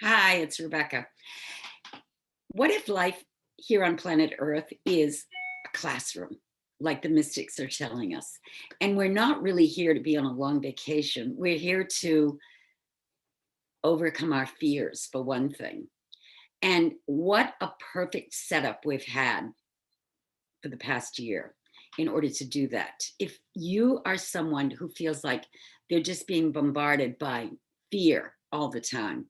Hi, it's Rebecca. What if life here on planet Earth is a classroom, like the mystics are telling us? And we're not really here to be on a long vacation. We're here to overcome our fears, for one thing. And what a perfect setup we've had for the past year in order to do that. If you are someone who feels like they're just being bombarded by fear all the time,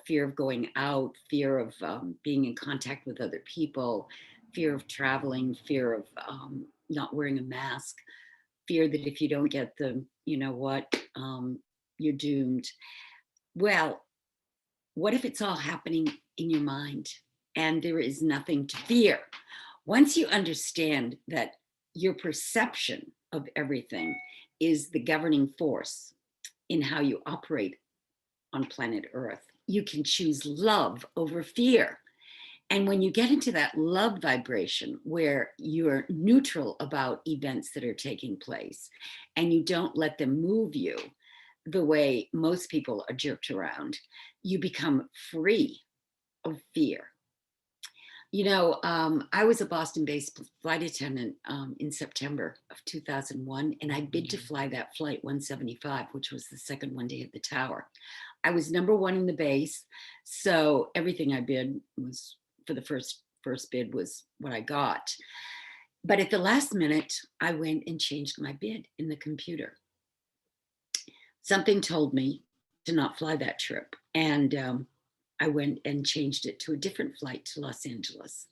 fear of going out, fear of being in contact with other people, fear of traveling, fear of not wearing a mask, fear that if you don't get the, you're doomed. Well, what if it's all happening in your mind and there is nothing to fear? Once you understand that your perception of everything is the governing force in how you operate on planet Earth, you can choose love over fear. And when you get into that love vibration where you're neutral about events that are taking place and you don't let them move you the way most people are jerked around, you become free of fear. I was a Boston-based flight attendant in September of 2001, and I bid to fly that flight 175, which was the second one to hit the tower. I was number one in the base, so everything I bid was for the first bid was what I got. But at the last minute, I went and changed my bid in the computer. Something told me to not fly that trip, and I went and changed it to a different flight to Los Angeles.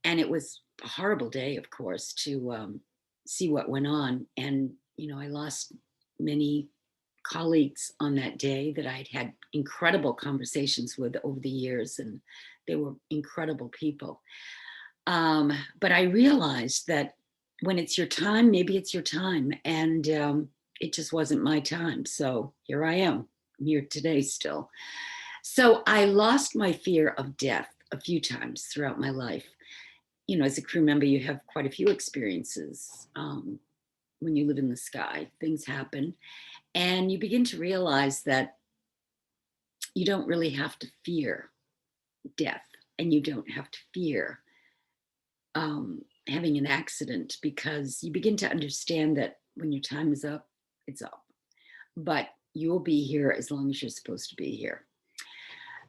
And it was a horrible day, of course, to see what went on. And, I lost many colleagues on that day that I'd had incredible conversations with over the years, and they were incredible people. But I realized that when it's your time, maybe it's your time. And it just wasn't my time. So here I am. I'm here today still. So I lost my fear of death a few times throughout my life. As a crew member, you have quite a few experiences when you live in the sky. Things happen, and you begin to realize that you don't really have to fear death, and you don't have to fear having an accident, because you begin to understand that when your time is up, it's up. But you'll be here as long as you're supposed to be here.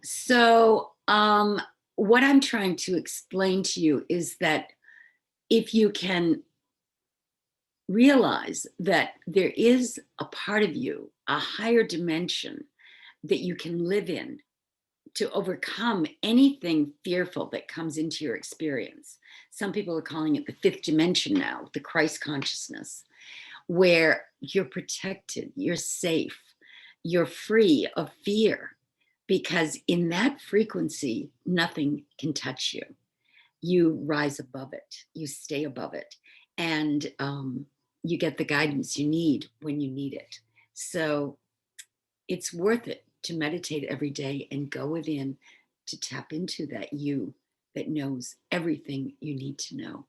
So, what I'm trying to explain to you is that if you can realize that there is a part of you, a higher dimension that you can live in to overcome anything fearful that comes into your experience. Some people are calling it the fifth dimension now, the Christ consciousness, where you're protected, you're safe, you're free of fear, because in that frequency, nothing can touch you. You rise above it, you stay above it, and you get the guidance you need when you need it. So it's worth it to meditate every day and go within to tap into that you that knows everything you need to know.